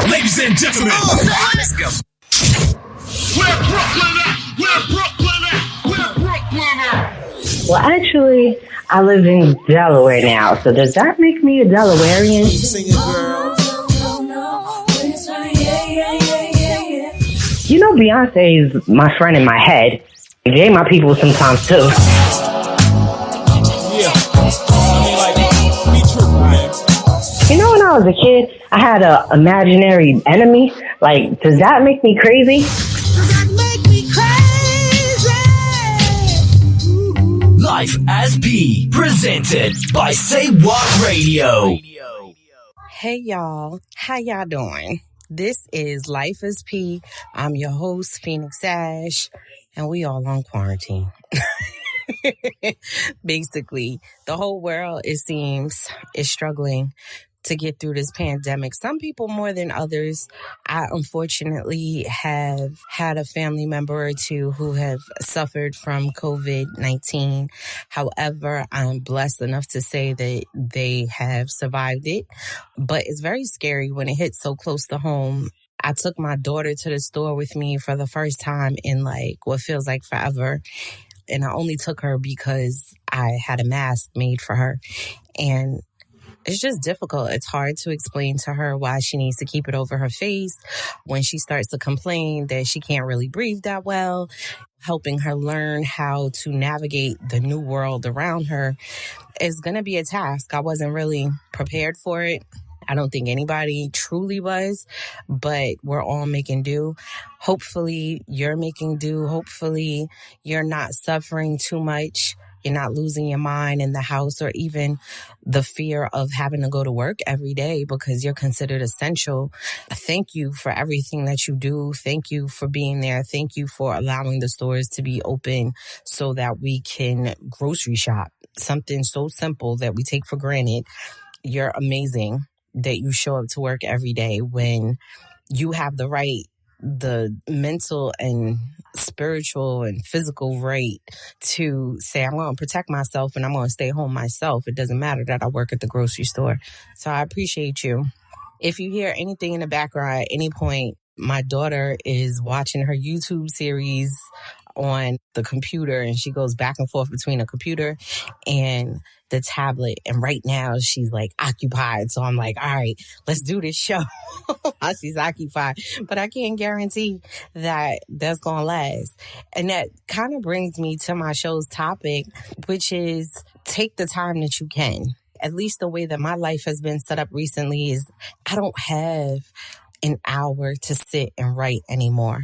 Ladies and gentlemen, let's go. Where Brooklyn at? Where Brooklyn at? Where Brooklyn at? Well, actually, I live in Delaware now, so does that make me a Delawarean? Sing it, girl. You know, Beyonce is my friend in my head. They my people sometimes, too. Yeah. I mean, be true, man. You know, when I was a kid, I had an imaginary enemy. Like, does that make me crazy? Life as P, presented by Say What Radio. Hey y'all, how y'all doing? This is Life as P. I'm your host, Phoenix Ash, and we all on quarantine. Basically, the whole world, it seems, is struggling to get through this pandemic. Some people more than others. I unfortunately have had a family member or two who have suffered from COVID-19. However, I'm blessed enough to say that they have survived it. But it's very scary when it hits so close to home. I took my daughter to the store with me for the first time in like what feels like forever. And I only took her because I had a mask made for her. And it's just difficult. It's hard to explain to her why she needs to keep it over her face when she starts to complain that she can't really breathe that well. Helping her learn how to navigate the new world around her is going to be a task. I wasn't really prepared for it. I don't think anybody truly was, but we're all making do. Hopefully you're making do. Hopefully you're not suffering too much. You're not losing your mind in the house or even the fear of having to go to work every day because you're considered essential. Thank you for everything that you do. Thank you for being there. Thank you for allowing the stores to be open so that we can grocery shop. Something so simple that we take for granted. You're amazing that you show up to work every day when you have the mental and spiritual and physical right to say, I'm going to protect myself and I'm going to stay home myself. It doesn't matter that I work at the grocery store. So I appreciate you. If you hear anything in the background at any point, my daughter is watching her YouTube series on the computer and she goes back and forth between a computer and the tablet. And right now she's like occupied. So I'm like, all right, let's do this show while she's occupied. But I can't guarantee that that's going to last. And that kind of brings me to my show's topic, which is take the time that you can. At least the way that my life has been set up recently is I don't have an hour to sit and write anymore.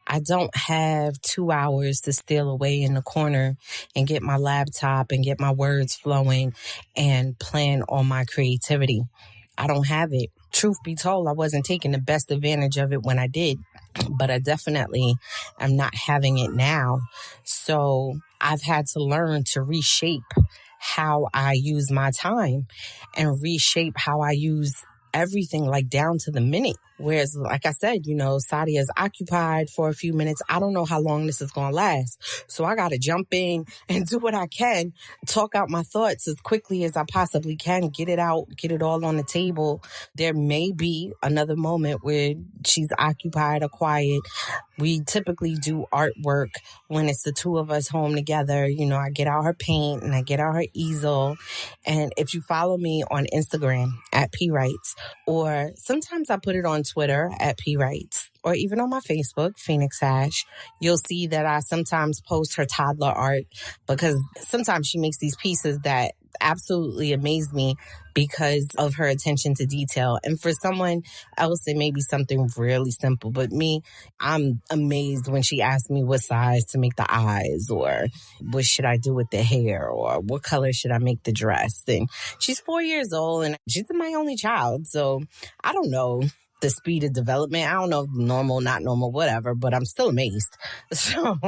I don't have 2 hours to steal away in the corner and get my laptop and get my words flowing and plan on my creativity. I don't have it. Truth be told, I wasn't taking the best advantage of it when I did, but I definitely am not having it now. So I've had to learn to reshape how I use my time and reshape how I use everything, like down to the minute. Whereas, like I said, Sadia's occupied for a few minutes. I don't know how long this is going to last. So I got to jump in and do what I can, talk out my thoughts as quickly as I possibly can, get it out, get it all on the table. There may be another moment where she's occupied or quiet. We typically do artwork when it's the two of us home together. I get out her paint and I get out her easel. And if you follow me on Instagram at P Writes, or sometimes I put it on Twitter at P Writes, or even on my Facebook, Phoenix Ash, you'll see that I sometimes post her toddler art because sometimes she makes these pieces that absolutely amaze me because of her attention to detail. And for someone else, it may be something really simple, but me, I'm amazed when she asks me what size to make the eyes, or what should I do with the hair, or what color should I make the dress. And she's 4 years old and she's my only child. So I don't know the speed of development. I don't know if normal, not normal, whatever, but I'm still amazed. So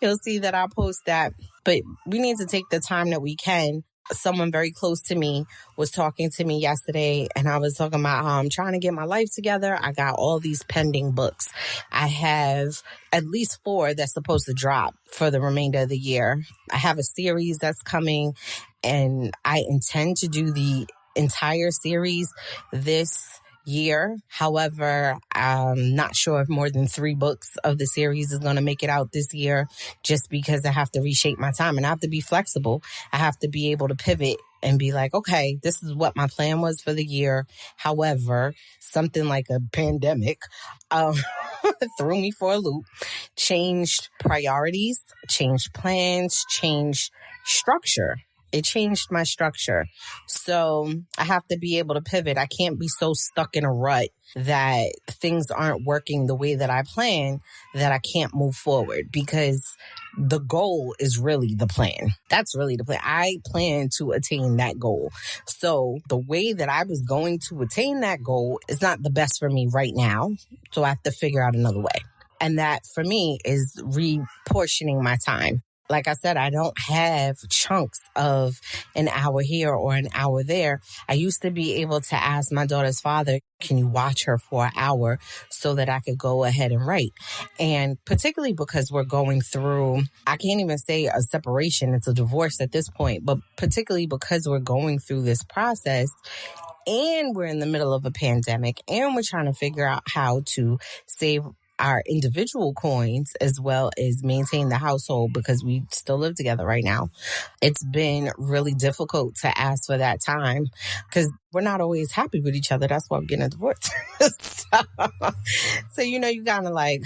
you'll see that I post that. But we need to take the time that we can. Someone very close to me was talking to me yesterday, and I was talking about how I'm trying to get my life together. I got all these pending books. I have at least 4 that's supposed to drop for the remainder of the year. I have a series that's coming, and I intend to do the entire series this year. However, I'm not sure if more than 3 books of the series is going to make it out this year, just because I have to reshape my time and I have to be flexible. I have to be able to pivot and be like, okay, this is what my plan was for the year. However, something like a pandemic threw me for a loop, changed priorities, changed plans, changed structure. It changed my structure. So I have to be able to pivot. I can't be so stuck in a rut that things aren't working the way that I plan that I can't move forward, because the goal is really the plan. That's really the plan. I plan to attain that goal. So the way that I was going to attain that goal is not the best for me right now. So I have to figure out another way. And that for me is reportioning my time. Like I said, I don't have chunks of an hour here or an hour there. I used to be able to ask my daughter's father, can you watch her for an hour so that I could go ahead and write? And particularly because we're going through, I can't even say a separation, it's a divorce at this point, but particularly because we're going through this process and we're in the middle of a pandemic and we're trying to figure out how to save our individual coins as well as maintain the household, because we still live together right now. It's been really difficult to ask for that time because we're not always happy with each other. That's why I'm getting a divorce. So, you kind of like,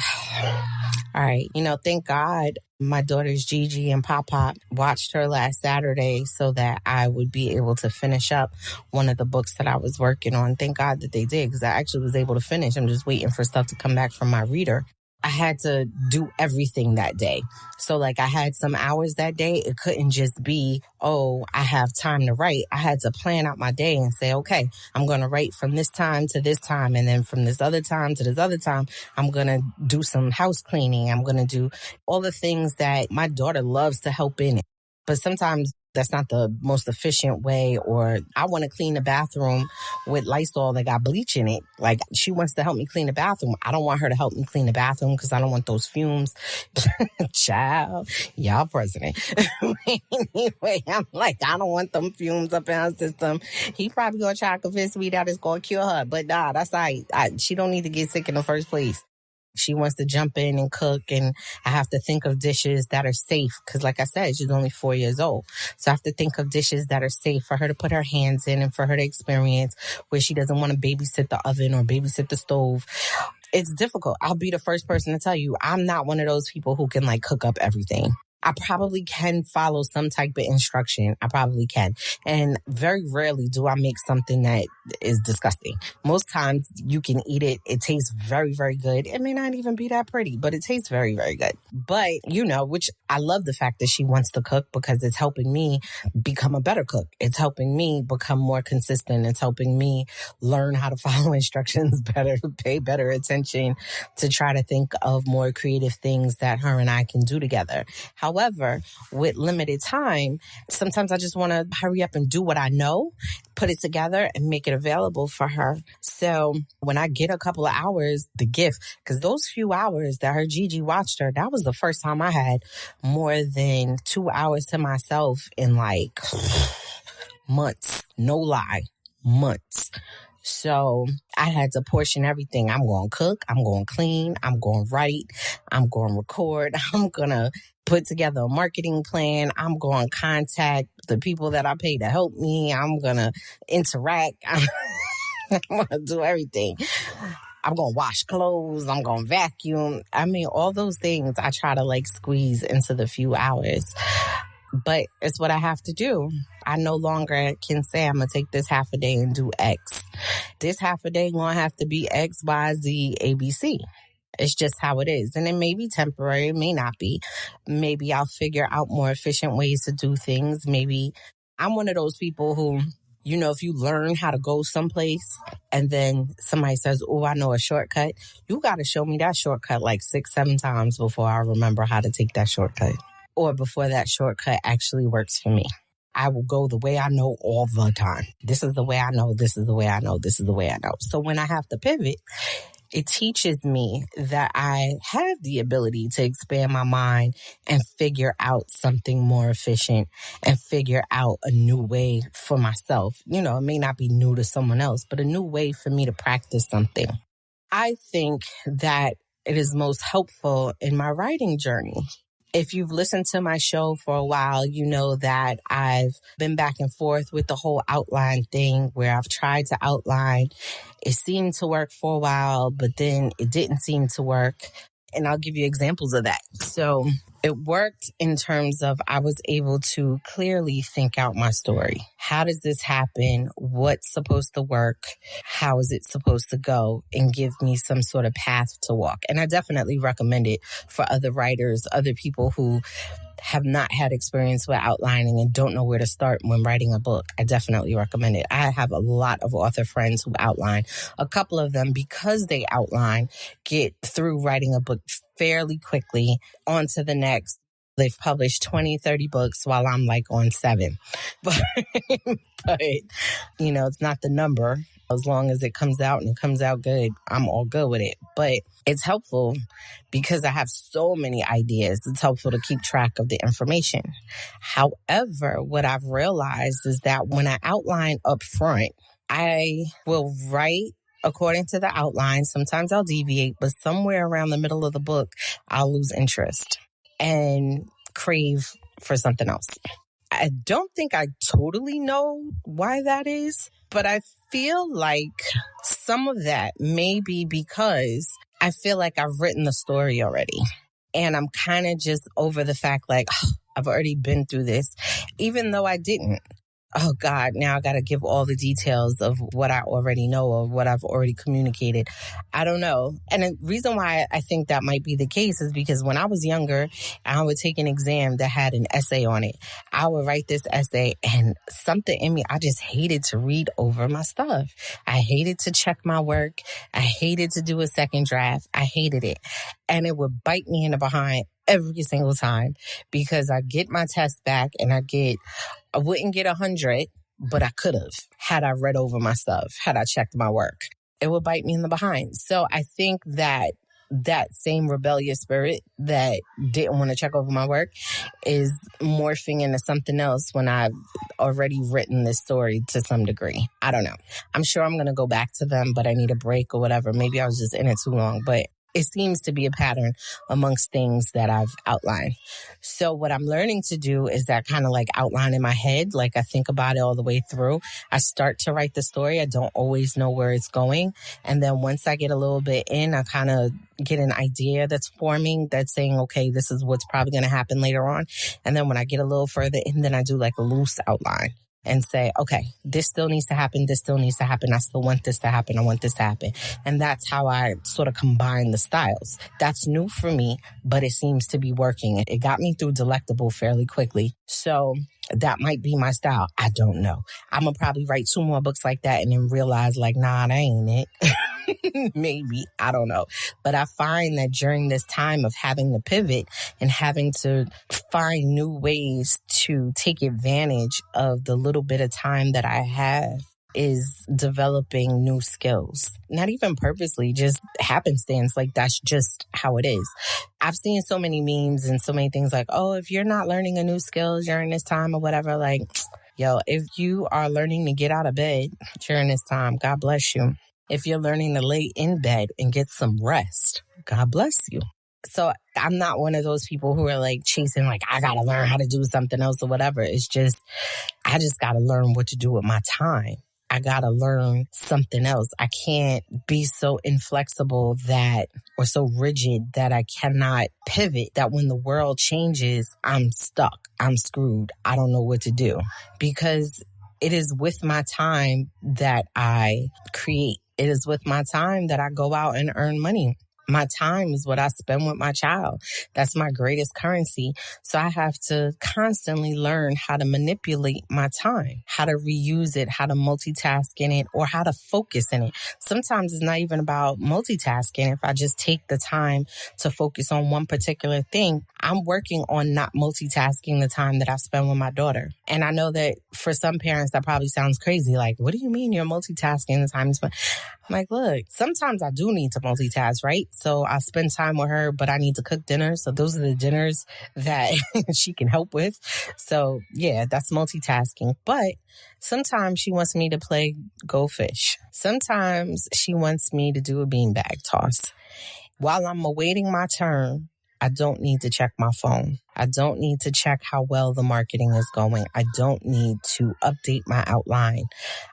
all right, thank God my daughters Gigi and Pop Pop watched her last Saturday so that I would be able to finish up one of the books that I was working on. Thank God that they did, because I actually was able to finish. I'm just waiting for stuff to come back from my reader. I had to do everything that day. So I had some hours that day. It couldn't just be, oh, I have time to write. I had to plan out my day and say, okay, I'm going to write from this time to this time. And then from this other time to this other time, I'm going to do some house cleaning. I'm going to do all the things that my daughter loves to help in. But sometimes that's not the most efficient way, or I want to clean the bathroom with Lysol that got bleach in it. She wants to help me clean the bathroom. I don't want her to help me clean the bathroom because I don't want those fumes. Child, y'all president. Anyway, I'm like, I don't want them fumes up in her system. He probably going to try to convince me that it's going to cure her. But nah, that's right. She don't need to get sick in the first place. She wants to jump in and cook, and I have to think of dishes that are safe because, like I said, she's only 4 years old. So I have to think of dishes that are safe for her to put her hands in and for her to experience, where she doesn't want to babysit the oven or babysit the stove. It's difficult. I'll be the first person to tell you, I'm not one of those people who can cook up everything. I probably can follow some type of instruction. I probably can. And very rarely do I make something that is disgusting. Most times you can eat it. It tastes very, very good. It may not even be that pretty, but it tastes very, very good. But, which I love the fact that she wants to cook because it's helping me become a better cook. It's helping me become more consistent. It's helping me learn how to follow instructions better, pay better attention, to try to think of more creative things that her and I can do together. However, with limited time, sometimes I just want to hurry up and do what I know, put it together and make it available for her. So when I get a couple of hours, the gift, because those few hours that her Gigi watched her, that was the first time I had more than 2 hours to myself in months. No lie, months. So I had to portion everything. I'm going to cook. I'm going to clean. I'm going to write. I'm going to record. I'm going to put together a marketing plan. I'm going to contact the people that I pay to help me. I'm going to interact. I'm going to do everything. I'm going to wash clothes. I'm going to vacuum. All those things I try to squeeze into the few hours. But it's what I have to do. I no longer can say I'm going to take this half a day and do X. This half a day going to have to be X, Y, Z, ABC. It's just how it is. And it may be temporary, it may not be. Maybe I'll figure out more efficient ways to do things. Maybe I'm one of those people who, if you learn how to go someplace and then somebody says, oh, I know a shortcut, you got to show me that shortcut 6, 7 times before I remember how to take that shortcut, or before that shortcut actually works for me. I will go the way I know all the time. This is the way I know. This is the way I know. This is the way I know. So when I have to pivot, It teaches me that I have the ability to expand my mind and figure out something more efficient and figure out a new way for myself. You know, it may not be new to someone else, but a new way for me to practice something. I think that it is most helpful in my writing journey. If you've listened to my show for a while, you know that I've been back and forth with the whole outline thing where I've tried to outline. It seemed to work for a while, but then it didn't seem to work. And I'll give you examples of that. So it worked in terms of I was able to clearly think out my story. How does this happen? What's supposed to work? How is it supposed to go? And give me some sort of path to walk. And I definitely recommend it for other writers, other people who have not had experience with outlining and don't know where to start when writing a book. I definitely recommend it. I have a lot of author friends who outline. A couple of them, because they outline, get through writing a book fairly quickly, on to the next. They've published 20, 30 books while I'm like on 7. But, you know, it's not the number. As long as it comes out and it comes out good, I'm all good with it. But it's helpful because I have so many ideas. It's helpful to keep track of the information. However, what I've realized is that when I outline up front, I will write according to the outline. Sometimes I'll deviate, but somewhere around the middle of the book, I'll lose interest and crave for something else. I don't think I totally know why that is, but I feel like some of that may be because I feel like I've written the story already. And I'm kind of just over the fact like, oh, I've already been through this, even though I didn't. Oh God, now I got to give all the details of what I already know or what I've already communicated. I don't know. And the reason why I think that might be the case is because when I was younger, I would take an exam that had an essay on it. I would write this essay and something in me, I just hated to read over my stuff. I hated to check my work. I hated to do a second draft. I hated it. And it would bite me in the behind every single time because I get my test back and I wouldn't get 100, but I could have had I read over my stuff, had I checked my work. It would bite me in the behind. So I think that same rebellious spirit that didn't want to check over my work is morphing into something else when I've already written this story to some degree. I don't know. I'm sure I'm going to go back to them, but I need a break or whatever. Maybe I was just in it too long, but it seems to be a pattern amongst things that I've outlined. So what I'm learning to do is that kind of like outline in my head. Like I think about it all the way through. I start to write the story. I don't always know where it's going. And then once I get a little bit in, I kind of get an idea that's forming, that's saying, okay, this is what's probably going to happen later on. And then when I get a little further in, then I do like a loose outline and say, okay, this still needs to happen. This still needs to happen. I still want this to happen. I want this to happen. And that's how I sort of combine the styles. That's new for me, but it seems to be working. It got me through Delectable fairly quickly. So that might be my style. I don't know. I'm going to probably write 2 more books like that and then realize like, nah, that ain't it. Maybe. I don't know. But I find that during this time of having to pivot and having to find new ways to take advantage of the little bit of time that I have is developing new skills. Not even purposely, just happenstance. Like that's just how it is. I've seen so many memes and so many things like, oh, if you're not learning a new skill during this time or whatever, like, yo, if you are learning to get out of bed during this time, God bless you. If you're learning to lay in bed and get some rest, God bless you. So I'm not one of those people who are like chasing, like, I got to learn how to do something else or whatever. It's just, I just got to learn what to do with my time. I got to learn something else. I can't be so inflexible or so rigid that I cannot pivot, that when the world changes, I'm stuck. I'm screwed. I don't know what to do because it is with my time that I create. It is with my time that I go out and earn money. My time is what I spend with my child. That's my greatest currency. So I have to constantly learn how to manipulate my time, how to reuse it, how to multitask in it, or how to focus in it. Sometimes it's not even about multitasking. If I just take the time to focus on one particular thing, I'm working on not multitasking the time that I spend with my daughter. And I know that for some parents, that probably sounds crazy. Like, what do you mean you're multitasking the time you spend? I'm like, look, sometimes I do need to multitask, right? So I spend time with her, but I need to cook dinner. So those are the dinners that she can help with. So yeah, that's multitasking. But sometimes she wants me to play Go Fish. Sometimes she wants me to do a beanbag toss. While I'm awaiting my turn, I don't need to check my phone. I don't need to check how well the marketing is going. I don't need to update my outline.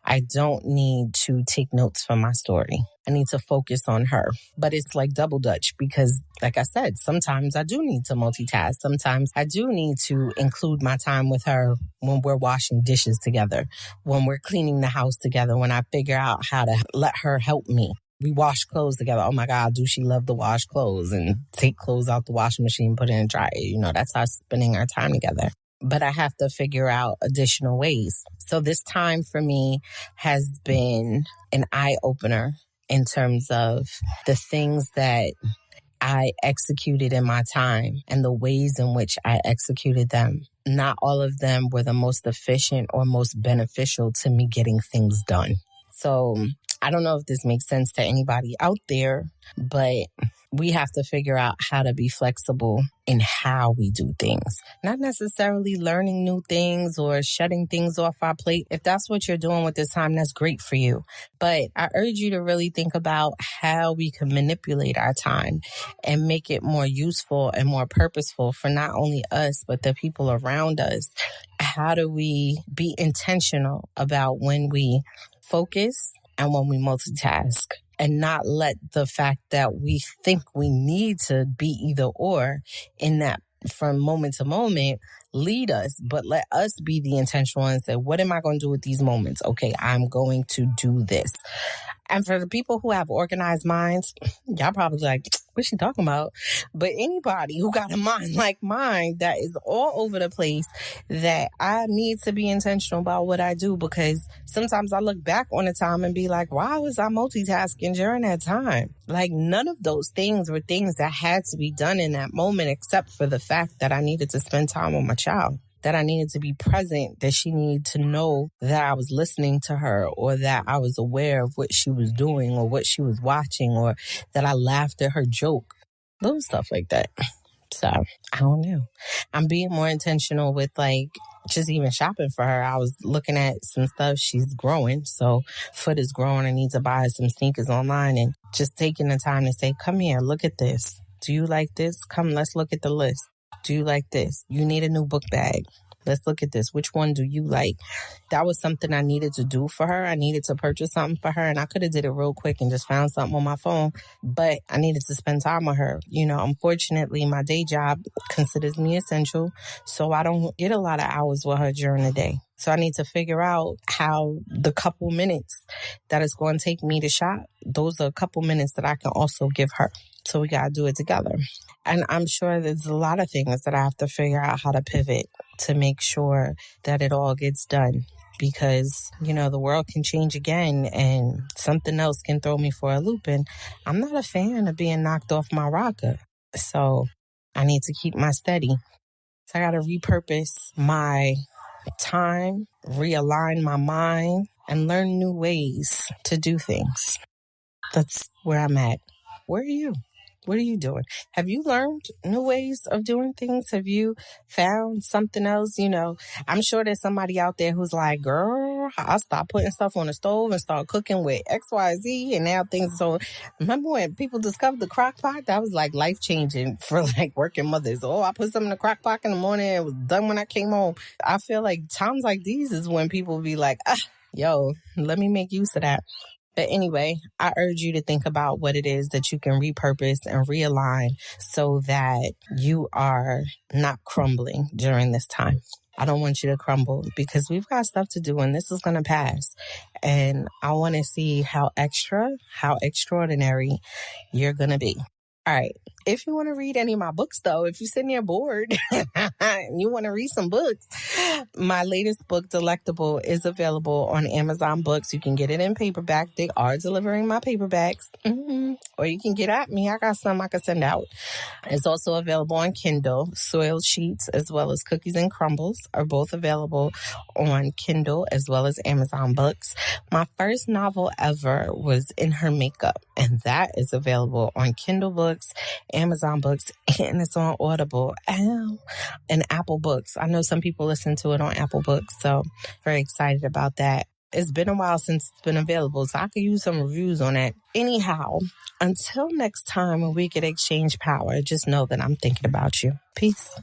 I don't need to take notes from my story. I need to focus on her. But it's like double dutch because, like I said, sometimes I do need to multitask. Sometimes I do need to include my time with her when we're washing dishes together, when we're cleaning the house together, when I figure out how to let her help me. We wash clothes together. Oh my God, do she love to wash clothes and take clothes out the washing machine, put it in the dryer. You know, that's us spending our time together. But I have to figure out additional ways. So this time for me has been an eye opener in terms of the things that I executed in my time and the ways in which I executed them. Not all of them were the most efficient or most beneficial to me getting things done. So I don't know if this makes sense to anybody out there, but we have to figure out how to be flexible in how we do things. Not necessarily learning new things or shutting things off our plate. If that's what you're doing with this time, that's great for you. But I urge you to really think about how we can manipulate our time and make it more useful and more purposeful for not only us, but the people around us. How do we be intentional about when we focus and when we multitask, and not let the fact that we think we need to be either or in that from moment to moment lead us, but let us be the intentional and say, what am I going to do with these moments? Okay, I'm going to do this. And for the people who have organized minds, y'all probably like, what's she talking about? But anybody who got a mind like mine that is all over the place, that I need to be intentional about what I do, because sometimes I look back on the time and be like, why was I multitasking during that time? Like, none of those things were things that had to be done in that moment, except for the fact that I needed to spend time with my child, that I needed to be present, that she needed to know that I was listening to her, or that I was aware of what she was doing or what she was watching, or that I laughed at her joke, little stuff like that. So I don't know. I'm being more intentional with like just even shopping for her. I was looking at some stuff. She's growing. So foot is growing. I need to buy some sneakers online, and just taking the time to say, come here, look at this. Do you like this? Come, let's look at the list. Do you like this? You need a new book bag. Let's look at this. Which one do you like? That was something I needed to do for her. I needed to purchase something for her, and I could have did it real quick and just found something on my phone, but I needed to spend time with her. You know, unfortunately, my day job considers me essential, so I don't get a lot of hours with her during the day. So I need to figure out how the couple minutes that it's going to take me to shop, those are a couple minutes that I can also give her. So we got to do it together. And I'm sure there's a lot of things that I have to figure out how to pivot to make sure that it all gets done. Because, you know, the world can change again and something else can throw me for a loop. And I'm not a fan of being knocked off my rocker. So I need to keep my steady. So I got to repurpose my time, realign my mind, and learn new ways to do things. That's where I'm at. Where are you? What are you doing? Have you learned new ways of doing things? Have you found something else? You know, I'm sure there's somebody out there who's like, girl, I stopped putting stuff on the stove and started cooking with XYZ, and now things. So remember when people discovered the crock pot? That was like life changing for like working mothers. Oh, I put something in the crock pot in the morning. It was done when I came home. I feel like times like these is when people be like, yo, let me make use of that. But anyway, I urge you to think about what it is that you can repurpose and realign so that you are not crumbling during this time. I don't want you to crumble because we've got stuff to do and this is going to pass. And I want to see how extraordinary you're going to be. All right. If you want to read any of my books, though, if you're sitting there bored and you want to read some books, my latest book, Delectable, is available on Amazon Books. You can get it in paperback. They are delivering my paperbacks. Or you can get at me. I got some I can send out. It's also available on Kindle. Soiled Sheets as well as Cookies and Crumbles are both available on Kindle as well as Amazon Books. My first novel ever was In Her Makeup, and that is available on Kindle Books, Amazon Books, and it's on Audible and Apple Books. I know some people listen to it on Apple Books, so very excited about that. It's been a while since it's been available, so I could use some reviews on it. Anyhow, until next time when we could exchange power, just know that I'm thinking about you. Peace.